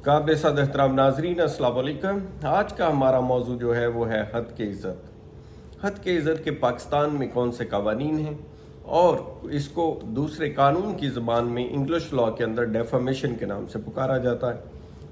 काबिल सद एहतराम नाजरीन अस्सलाम वालेकुम। आज का हमारा मौजू जो है वो है हद के इज़्ज़त। हद के इज़्ज़त के पाकिस्तान में कौन से कवानीन हैं और इसको दूसरे कानून की ज़बान में इंग्लिश लॉ के अंदर डेफामेशन के नाम से पुकारा जाता है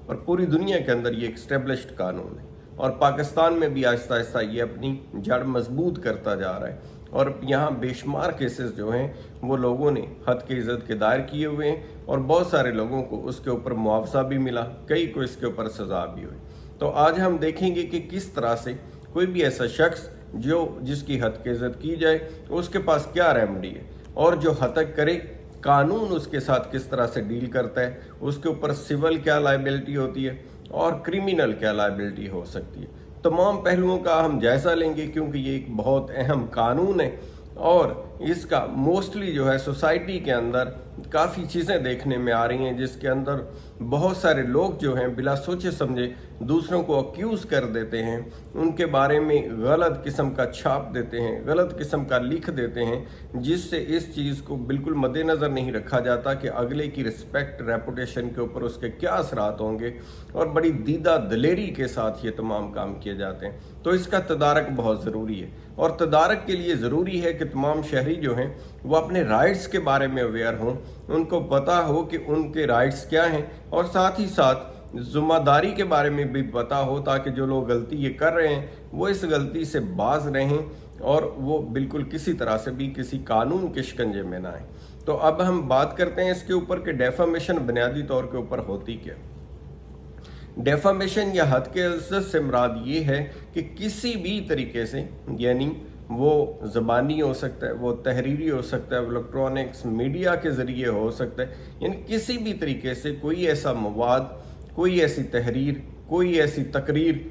और पूरी दुनिया के अंदर ये एक स्टेब्लिश्ड कानून है और पाकिस्तान में भी आहिस्ता आहिस्ता ये अपनी जड़ मजबूत करता जा रहा है और यहाँ बेशुमार केसेस जो हैं वो लोगों ने हद के इज़्ज़त के दायर किए हुए हैं और बहुत सारे लोगों को उसके ऊपर मुआवजा भी मिला, कई को इसके ऊपर सज़ा भी हुई। तो आज हम देखेंगे कि किस तरह से कोई भी ऐसा शख्स जिसकी हद की इज़्ज़त की जाए उसके पास क्या रेमेडी है और जो हतक करे कानून उसके साथ किस तरह से डील करता है, उसके ऊपर सिविल क्या लायबिलिटी होती है और क्रिमिनल क्या लायबिलिटी हो सकती है। तमाम पहलुओं का हम जायज़ा लेंगे क्योंकि ये एक बहुत अहम कानून है और इसका मोस्टली जो है सोसाइटी के अंदर काफ़ी चीज़ें देखने में आ रही हैं जिसके अंदर बहुत सारे लोग जो हैं बिला सोचे समझे दूसरों को अक्यूज़ कर देते हैं, उनके बारे में गलत किस्म का छाप देते हैं, गलत किस्म का लिख देते हैं, जिससे इस चीज़ को बिल्कुल मद्देनज़र नहीं रखा जाता कि अगले की रिस्पेक्ट रेपुटेशन के ऊपर उसके क्या असरात होंगे और बड़ी दीदा दिलेरी के साथ ये तमाम काम किए जाते हैं। तो इसका तदारक बहुत ज़रूरी है और तदारक के लिए ज़रूरी है कि तमाम शहरी जो हैं वो अपने राइट्स के बारे में अवेयर हों, उनको पता हो कि उनके राइट्स क्या हैं और साथ ही साथ ज़िम्मेदारी के बारे में भी पता हो ताकि जो लोग गलती ये कर रहे हैं वो इस गलती से बाज रहें और वो बिल्कुल किसी तरह से भी किसी कानून के शिकंजे में ना आए। तो अब हम बात करते हैं इसके ऊपर कि डेफामेशन बुनियादी तौर के ऊपर होती क्या। डेफामेशन या हद के इज़्ज़त से मुराद ये है कि किसी भी तरीके से, यानी वो ज़बानी हो सकता है, वो तहरीरी हो सकता है, वो इलेक्ट्रॉनिक्स मीडिया के ज़रिए हो सकता है, यानी किसी भी तरीके से कोई ऐसा मवाद, कोई ऐसी तहरीर, कोई ऐसी तकरीर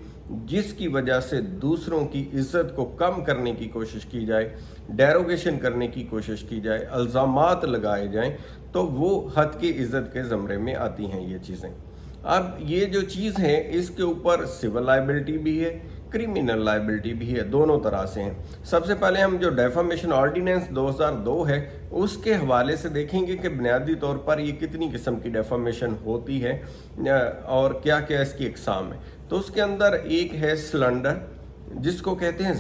जिसकी वजह से दूसरों की इज़्ज़त को कम करने की कोशिश की जाए, डेरोगेशन करने की कोशिश की जाए, इल्ज़ामात लगाए जाएं, तो वो हद की इज़्ज़त के ज़मरे में आती हैं ये चीज़ें। अब ये जो चीज़ है इसके ऊपर सिविल लायबिलिटी भी है, क्रिमिनल लायबिलिटी भी है, दोनों तरह से हैं। सबसे पहले हम जो डेफामेशन ऑर्डिनेंस 2002 है उसके हवाले से देखेंगे कि बुनियादी तौर पर ये कितनी किस्म की डेफामेशन होती है और क्या क्या इसकी इकसाम है। तो उसके अंदर एक है स्लैंडर, जिसको कहते हैं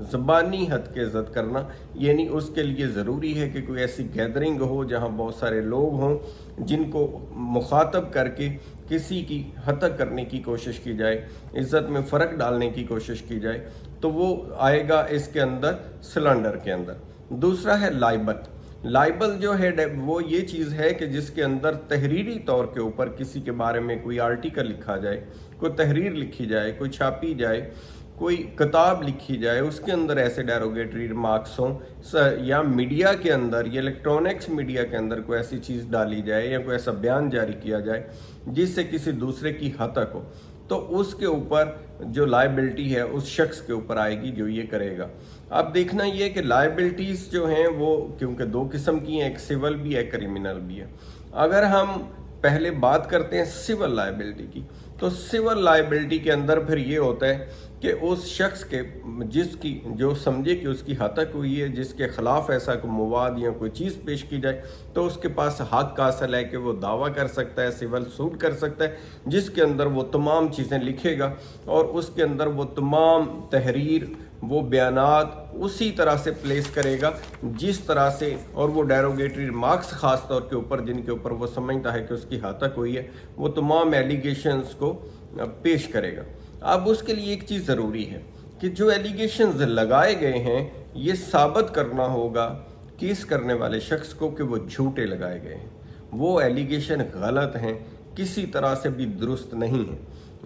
ज़बानी हद के इज़्ज़त करना, यानी उसके लिए ज़रूरी है कि कोई ऐसी गैदरिंग हो जहां बहुत सारे लोग हों जिनको मुखातब करके किसी की हतक करने की कोशिश की जाए, इज़्ज़त में फ़र्क डालने की कोशिश की जाए, तो वो आएगा इसके अंदर स्लैंडर के अंदर। दूसरा है लाइबल जो है वो ये चीज़ है कि जिसके अंदर तहरीरी तौर के ऊपर किसी के बारे में कोई आर्टिकल लिखा जाए, कोई तहरीर लिखी जाए, कोई छापी जाए, कोई किताब लिखी जाए, उसके अंदर ऐसे डेरोगेटरी रिमार्क्स हों या मीडिया के अंदर या इलेक्ट्रॉनिक्स मीडिया के अंदर कोई ऐसी चीज़ डाली जाए या कोई ऐसा बयान जारी किया जाए जिससे किसी दूसरे की हतक हो, तो उसके ऊपर जो लायबिलिटी है उस शख्स के ऊपर आएगी जो ये करेगा। अब देखना ये कि लायबिलिटीज़ जो हैं वो क्योंकि दो किस्म की हैं, एक सिविल भी है, क्रिमिनल भी है। अगर हम पहले बात करते हैं सिविल लायबिलिटी की, तो सिविल लायबिलिटी के अंदर फिर ये होता है कि उस शख्स के जिसकी जो समझे कि उसकी हतक हुई है, जिसके खिलाफ ऐसा कोई मवाद या कोई चीज़ पेश की जाए, तो उसके पास हक हासिल है कि वो दावा कर सकता है, सिविल सूट कर सकता है, जिसके अंदर वो तमाम चीज़ें लिखेगा और उसके अंदर वो तमाम तहरीर, वो बयानात उसी तरह से प्लेस करेगा जिस तरह से, और वो डेरोगेटरी रिमार्क्स ख़ास तौर के ऊपर जिनके ऊपर वो समझता है कि उसकी हतक हुई है, वो तमाम एलिगेशंस को पेश करेगा। अब उसके लिए एक चीज़ ज़रूरी है कि जो एलिगेशंस लगाए गए हैं ये साबित करना होगा केस करने वाले शख्स को कि वो झूठे लगाए गए हैं, वो एलिगेशन गलत हैं, किसी तरह से भी दुरुस्त नहीं है।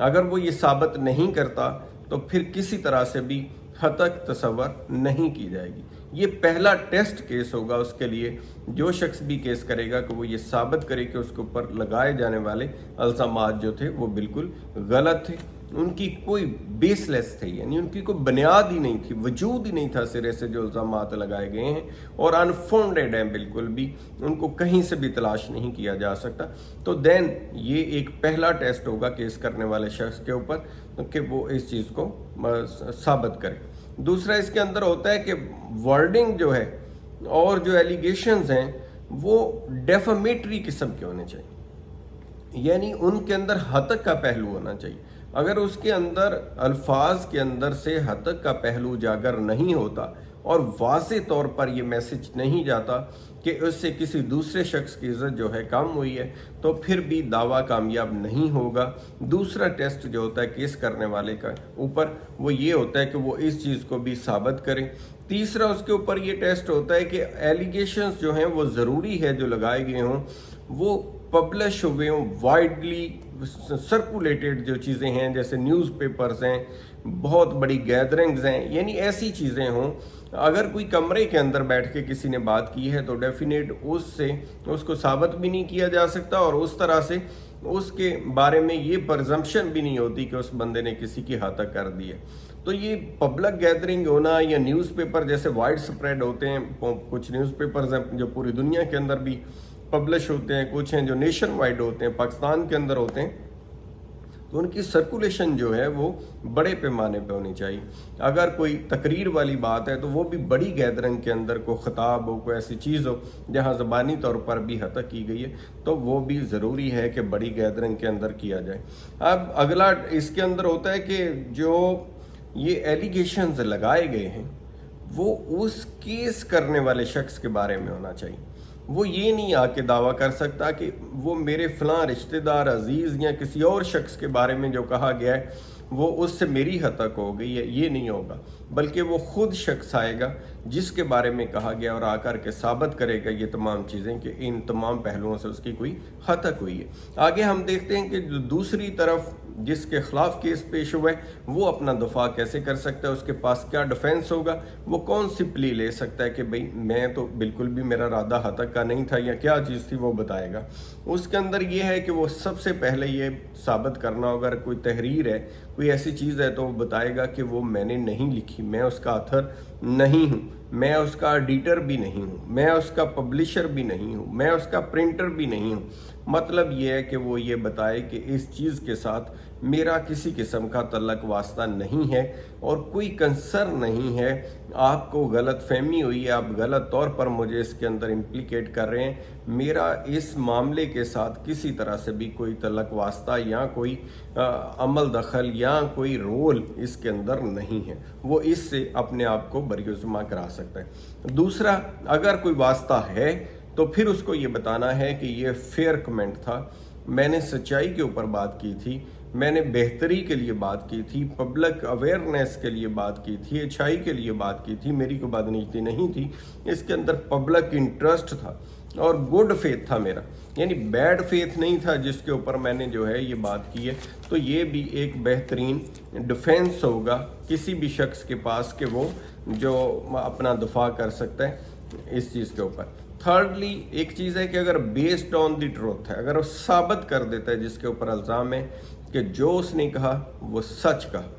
अगर वो ये साबित नहीं करता तो फिर किसी तरह से भी हतक तसव्वुर नहीं की जाएगी। ये पहला टेस्ट केस होगा उसके लिए, जो शख्स भी केस करेगा कि वो ये साबित करे कि उसके ऊपर लगाए जाने वाले इल्ज़ामात जो थे वो बिल्कुल गलत थे, उनकी कोई बेसलेस थे, यानी उनकी कोई बुनियाद ही नहीं थी, वजूद ही नहीं था सिरे से जो इल्ज़ामात लगाए गए हैं और अनफाउंडेड हैं, बिल्कुल भी उनको कहीं से भी तलाश नहीं किया जा सकता। तो देन ये एक पहला टेस्ट होगा केस करने वाले शख्स के ऊपर कि वो इस चीज़ को साबित करे। दूसरा इसके अंदर होता है कि वर्डिंग जो है और जो एलिगेशंस हैं वो डेफामेटरी किस्म के होने चाहिए, यानी उनके अंदर हतक का पहलू होना चाहिए। अगर उसके अंदर अल्फाज के अंदर से हतक का पहलू उजागर नहीं होता और वाज़े तौर पर ये मैसेज नहीं जाता कि उससे किसी दूसरे शख्स की इज़्ज़त जो है कम हुई है, तो फिर भी दावा कामयाब नहीं होगा। दूसरा टेस्ट जो होता है केस करने वाले का ऊपर, वो ये होता है कि वो इस चीज़ को भी साबित करें। तीसरा उसके ऊपर ये टेस्ट होता है कि एलिगेशंस जो हैं वो ज़रूरी है जो लगाए गए हों वो पब्लिश हुए हों, वाइडली सर्कुलेटेड जो चीज़ें हैं, जैसे न्यूज़पेपर्स हैं, बहुत बड़ी गैदरिंग्स हैं, यानी ऐसी चीज़ें हों। अगर कोई कमरे के अंदर बैठ के किसी ने बात की है तो डेफिनेट उससे उसको साबित भी नहीं किया जा सकता, और उस तरह से उसके बारे में ये परजम्पशन भी नहीं होती कि उस बंदे ने किसी की हत्या कर दी है। तो ये पब्लिक गैदरिंग होना या न्यूज़पेपर जैसे वाइड स्प्रेड होते हैं, कुछ न्यूज़पेपर्स हैं जो पूरी दुनिया के अंदर भी पब्लिश होते हैं, कुछ हैं जो नेशन वाइड होते हैं, पाकिस्तान के अंदर होते हैं, तो उनकी सर्कुलेशन जो है वो बड़े पैमाने पे होनी चाहिए। अगर कोई तकरीर वाली बात है तो वो भी बड़ी गैदरिंग के अंदर, को ख़िताब हो, कोई ऐसी चीज़ हो जहाँ ज़बानी तौर पर भी हत्या की गई है, तो वो भी ज़रूरी है कि बड़ी गैदरिंग के अंदर किया जाए। अब अगला इसके अंदर होता है कि जो ये एलिगेशंस लगाए गए हैं वो उस केस करने वाले शख्स के बारे में होना चाहिए। वो ये नहीं आके दावा कर सकता कि वो मेरे फ़लाँ रिश्तेदार, अजीज़ या किसी और शख्स के बारे में जो कहा गया है वो उससे मेरी हतक हो गई है, ये नहीं होगा। बल्कि वो खुद शख्स आएगा जिसके बारे में कहा गया और आकर के साबित करेगा ये तमाम चीज़ें कि इन तमाम पहलुओं से उसकी कोई हतक हुई है। आगे हम देखते हैं कि जो दूसरी तरफ जिसके खिलाफ केस पेश हुआ है वो अपना दफा कैसे कर सकता है, उसके पास क्या डिफेंस होगा, वो कौन सी प्ली ले सकता है कि भाई मैं तो बिल्कुल भी मेरा इरादा हतक का नहीं था, या क्या चीज़ थी वो बताएगा। उसके अंदर ये है कि वो सबसे पहले ये साबित करना होगा, अगर कोई तहरीर है, कोई ऐसी चीज़ है, तो वो बताएगा कि वो मैंने नहीं लिखी, मैं उसका ऑथर नहीं हूँ, मैं उसका एडिटर भी नहीं हूँ, मैं उसका पब्लिशर भी नहीं हूँ, मैं उसका प्रिंटर भी नहीं हूँ। मतलब ये है कि वो ये बताए कि इस चीज़ के साथ मेरा किसी किस्म का तल्लक वास्ता नहीं है और कोई कंसर्न नहीं है, आपको गलत फहमी हुई है, आप गलत तौर पर मुझे इसके अंदर इम्प्लिकेट कर रहे हैं, मेरा इस मामले के साथ किसी तरह से भी कोई तल्लक वास्ता या कोई अमल दखल या कोई रोल इसके अंदर नहीं है। वो इससे अपने आप को बरिजुमा करा सकता है। दूसरा, अगर कोई वास्ता है तो फिर उसको ये बताना है कि ये फेयर कमेंट था, मैंने सच्चाई के ऊपर बात की थी, मैंने बेहतरी के लिए बात की थी, पब्लिक अवेयरनेस के लिए बात की थी, अच्छाई के लिए बात की थी, मेरी कोई बदनीयती नहीं थी, इसके अंदर पब्लिक इंटरेस्ट था और गुड फेथ था मेरा, यानी बैड फेथ नहीं था जिसके ऊपर मैंने जो है ये बात की है। तो ये भी एक बेहतरीन डिफेंस होगा किसी भी शख्स के पास कि वो जो अपना दफा कर सकता है इस चीज़ के ऊपर। थर्डली, एक चीज़ है कि अगर बेस्ड ऑन द ट्रूथ है, अगर वो साबित कर देता है जिसके ऊपर इल्ज़ाम है कि जो उसने कहा वो सच कहा,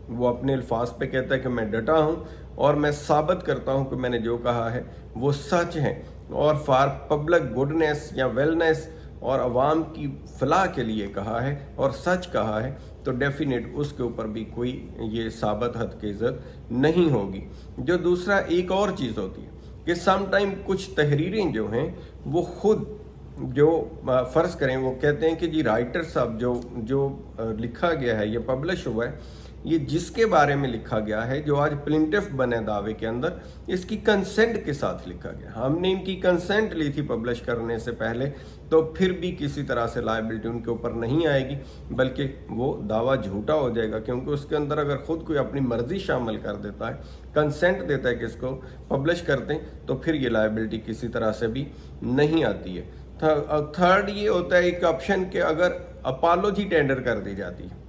वो अपने अल्फाज पे कहता है कि मैं डटा हूँ और मैं साबित करता हूँ कि मैंने जो कहा है वो सच है और फॉर पब्लिक गुडनेस या वेलनेस और अवाम की फलाह के लिए कहा है और सच कहा है, तो डेफिनेट उसके ऊपर भी कोई ये साबित हद की इज़्ज़त नहीं होगी। जो दूसरा एक और चीज़ होती है कि सम टाइम कुछ तहरीरें जो हैं वो खुद जो फ़र्ज़ करें, वो कहते हैं कि जी राइटर साहब जो लिखा गया है, ये पब्लिश हुआ है, ये जिसके बारे में लिखा गया है, जो आज प्लिंटिफ बने दावे के अंदर, इसकी कंसेंट के साथ लिखा गया, हमने इनकी कंसेंट ली थी पब्लिश करने से पहले, तो फिर भी किसी तरह से लायबिलिटी उनके ऊपर नहीं आएगी, बल्कि वो दावा झूठा हो जाएगा, क्योंकि उसके अंदर अगर ख़ुद कोई अपनी मर्ज़ी शामिल कर देता है, कंसेंट देता है कि इसको पब्लिश करते हैं, तो फिर ये लायबिलिटी किसी तरह से भी नहीं आती है। थर्ड ये होता है एक ऑप्शन कि अगर अपोलॉजी टेंडर कर दी जाती है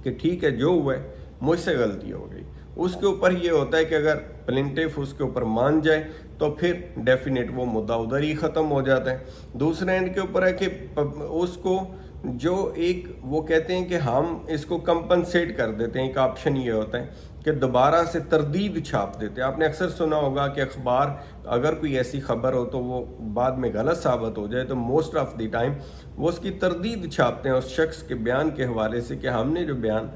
कि ठीक है जो हुआ है मुझसे गलती हो गई, उसके ऊपर ये होता है कि अगर प्लिंटिफ उसके ऊपर मान जाए तो फिर डेफिनेट वो मुद्दा उधर ही ख़त्म हो जाता है। दूसरे एंड के ऊपर है कि उसको जो एक वो कहते हैं कि हम इसको कंपनसेट कर देते हैं, एक ऑप्शन ये होता है कि दोबारा से तरदीद छाप देते हैं। आपने अक्सर सुना होगा कि अखबार अगर कोई ऐसी खबर हो तो वो बाद में गलत साबित हो जाए तो मोस्ट ऑफ द टाइम वो उसकी तरदीद छापते हैं उस शख्स के बयान के हवाले से कि हमने जो बयान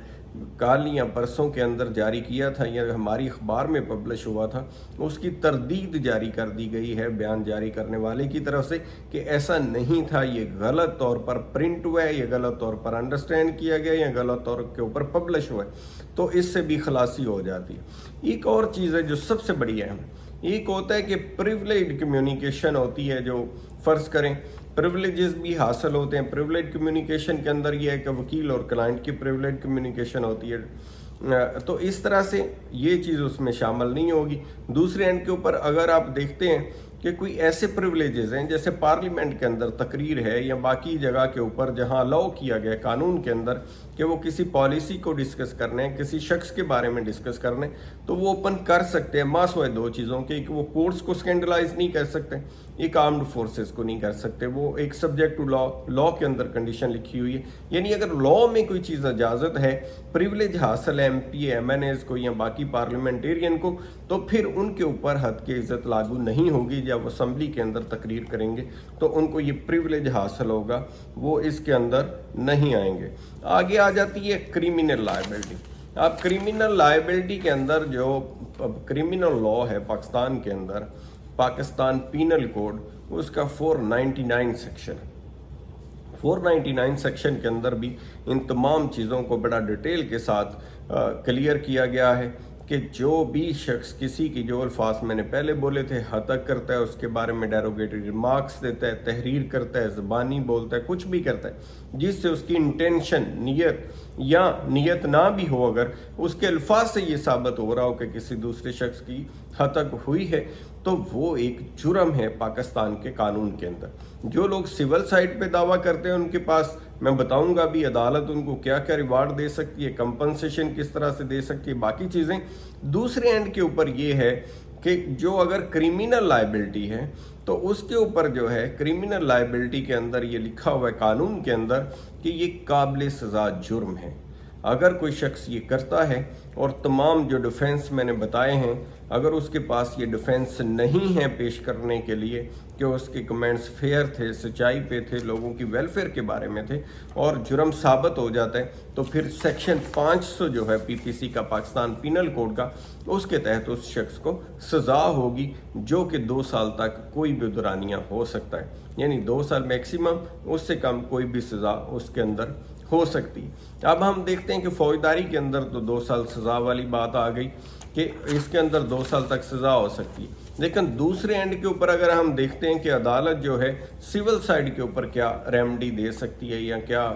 کل یا پرسوں کے اندر جاری کیا تھا یا ہماری اخبار میں پبلش ہوا تھا، اس کی تردید جاری کر دی گئی ہے بیان جاری کرنے والے کی طرف سے کہ ایسا نہیں تھا، یہ غلط طور پر پرنٹ ہوا ہے، یہ غلط طور پر انڈرسٹینڈ کیا گیا یا غلط طور کے اوپر پبلش ہوا ہے، تو اس سے بھی خلاصی ہو جاتی ہے۔ ایک اور چیز ہے جو سب سے بڑی اہم، ایک ہوتا ہے کہ پریولیجڈ کمیونیکیشن ہوتی ہے، جو فرض کریں پریولیجز بھی حاصل ہوتے ہیں۔ پریولیج کمیونیکیشن کے اندر یہ ہے کہ وکیل اور کلائنٹ کی پریولیج کمیونیکیشن ہوتی ہے، تو اس طرح سے یہ چیز اس میں شامل نہیں ہوگی۔ دوسرے اینڈ کے اوپر اگر آپ دیکھتے ہیں کہ کوئی ایسے پریولیجز ہیں جیسے پارلیمنٹ کے اندر تقریر ہے یا باقی جگہ کے اوپر جہاں الاؤ کیا گیا قانون کے اندر کہ وہ کسی پالیسی کو ڈسکس کرنے، کسی شخص کے بارے میں ڈسکس کرنے، تو وہ اوپن کر سکتے ہیں۔ ماسوائے دو چیزوں کے، کہ وہ کورٹس کو سکینڈلائز نہیں کر سکتے، ایک آرمڈ فورسز کو نہیں کر سکتے، وہ ایک سبجیکٹ ٹو لا کے اندر کنڈیشن لکھی ہوئی ہے، یعنی اگر لا میں کوئی چیز اجازت ہے، پریولیج حاصل ہے M P M N As کو یا باقی پارلیمنٹیرین کو، تو پھر ان کے اوپر حد کی عزت لاگو نہیں ہوگی۔ جب وہ اسمبلی کے اندر تقریر کریں گے تو ان کو یہ پریولیج حاصل ہوگا، وہ اس کے اندر نہیں آئیں گے۔ آگے آ جاتی ہے کریمنل لائبلٹی۔ اب کریمنل لائبلٹی کے اندر جو کریمنل لا ہے پاکستان کے اندر، پاکستان پینل کوڈ، اس کا 499 سیکشن ہے۔ 499 سیکشن کے اندر بھی ان تمام چیزوں کو بڑا ڈیٹیل کے ساتھ کلیئر کیا گیا ہے کہ جو بھی شخص کسی کی جو الفاظ میں نے پہلے بولے تھے ہتک کرتا ہے، اس کے بارے میں ڈیروگیٹری ریمارکس دیتا ہے، تحریر کرتا ہے، زبانی بولتا ہے، کچھ بھی کرتا ہے جس سے اس کی انٹینشن، نیت یا نیت نہ بھی ہو، اگر اس کے الفاظ سے یہ ثابت ہو رہا ہو کہ کسی دوسرے شخص کی ہتک ہوئی ہے، تو وہ ایک جرم ہے پاکستان کے قانون کے اندر۔ جو لوگ سول سائٹ پہ دعویٰ کرتے ہیں ان کے پاس میں بتاؤں گا بھی عدالت ان کو کیا کیا ریوارڈ دے سکتی ہے، کمپنسیشن کس طرح سے دے سکتی ہے، باقی چیزیں۔ دوسرے اینڈ کے اوپر یہ ہے کہ جو اگر کریمنل لائبلٹی ہے تو اس کے اوپر جو ہے کریمنل لائبلٹی کے اندر یہ لکھا ہوا ہے قانون کے اندر کہ یہ قابل سزا جرم ہے۔ اگر کوئی شخص یہ کرتا ہے اور تمام جو ڈیفینس میں نے بتائے ہیں، اگر اس کے پاس یہ ڈیفینس نہیں ہے پیش کرنے کے لیے کہ اس کے کمنٹس فیئر تھے، سچائی پہ تھے، لوگوں کی ویلفیئر کے بارے میں تھے، اور جرم ثابت ہو جاتا ہے، تو پھر سیکشن 500 جو ہے پی پی سی کا، پاکستان پینل کوڈ کا، اس کے تحت اس شخص کو سزا ہوگی، جو کہ 2 سال تک کوئی بھی دورانیہ ہو سکتا ہے، یعنی 2 سال میکسیمم، اس سے کم کوئی بھی سزا اس کے اندر ہو سکتی۔ اب ہم دیکھتے ہیں کہ فوجداری کے اندر تو 2 سال سزا والی بات آ گئی کہ اس کے اندر 2 سال تک سزا ہو سکتی ہے، لیکن دوسرے اینڈ کے اوپر اگر ہم دیکھتے ہیں کہ عدالت جو ہے سول سائڈ کے اوپر کیا ریمڈی دے سکتی ہے یا کیا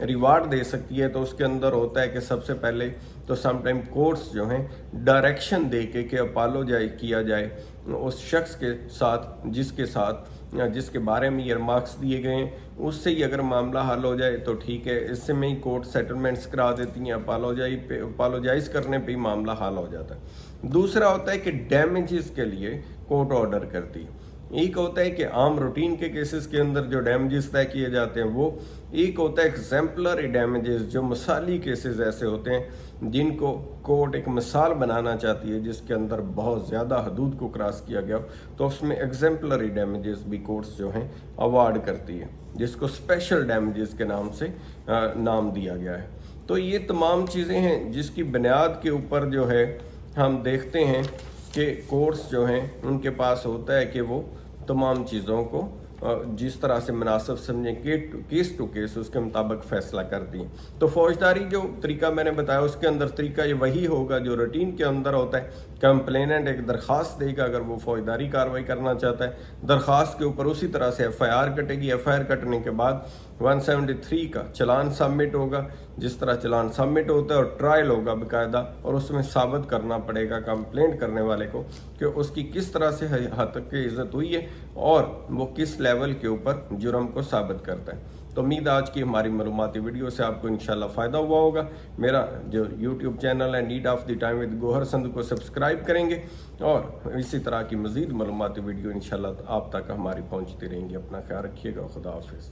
ریوارڈ دے سکتی ہے، تو اس کے اندر ہوتا ہے کہ سب سے پہلے تو سم ٹائم کورٹس جو ہیں ڈائریکشن دے کے کہ اپالوجائز کیا جائے اس شخص کے ساتھ جس کے بارے میں یہ ریمارکس دیے گئے ہیں، اس سے ہی اگر معاملہ حل ہو جائے تو ٹھیک ہے، اس سے میں ہی کورٹ سیٹلمنٹس کرا دیتی ہیں، اپالوجائز کرنے پہ ہی معاملہ حل ہو جاتا ہے۔ دوسرا ہوتا ہے کہ ڈیمیجز کے لیے کورٹ آرڈر کرتی ہے۔ ایک ہوتا ہے کہ عام روٹین کے کیسز کے اندر جو ڈیمیجز طے کیے جاتے ہیں وہ، ایک ہوتا ہے ایگزیمپلری ڈیمیجز، جو مثالی کیسز ایسے ہوتے ہیں جن کو کورٹ ایک مثال بنانا چاہتی ہے جس کے اندر بہت زیادہ حدود کو کراس کیا گیا، تو اس میں ایگزیمپلری ڈیمیجز بھی کورٹس جو ہیں اوارڈ کرتی ہے، جس کو اسپیشل ڈیمیجز کے نام سے نام دیا گیا ہے۔ تو یہ تمام چیزیں ہیں جس کی بنیاد کے اوپر جو ہے ہم دیکھتے ہیں کہ کورٹس جو ہیں ان کے پاس ہوتا ہے کہ وہ تمام چیزوں کو جس طرح سے مناسب سمجھیں کیس ٹو کیس اس کے مطابق فیصلہ کرتی ہیں۔ تو فوجداری جو طریقہ میں نے بتایا اس کے اندر طریقہ یہ وہی ہوگا جو روٹین کے اندر ہوتا ہے۔ کمپلیننٹ ایک درخواست دے گا اگر وہ فوجداری کارروائی کرنا چاہتا ہے، درخواست کے اوپر اسی طرح سے ایف آئی آر کٹے گی، ایف آئی آر کٹنے کے بعد 173 کا چلان سبمٹ ہوگا، جس طرح چلان سبمٹ ہوتا ہے، اور ٹرائل ہوگا باقاعدہ، اور اس میں ثابت کرنا پڑے گا کمپلینٹ کرنے والے کو کہ اس کی کس طرح سے حد تک کی عزت ہوئی ہے اور وہ کس لیول کے اوپر جرم کو ثابت کرتا ہے۔ تو امید آج کی ہماری معلوماتی ویڈیو سے آپ کو انشاءاللہ فائدہ ہوا ہوگا۔ میرا جو یوٹیوب چینل ہے need of the time with Gohar Sindh کو سبسکرائب کریں گے، اور اسی طرح کی مزید معلوماتی ویڈیو انشاءاللہ آپ تک ہماری پہنچتی رہیں گی۔ اپنا خیال رکھیے گا، خدا حافظ۔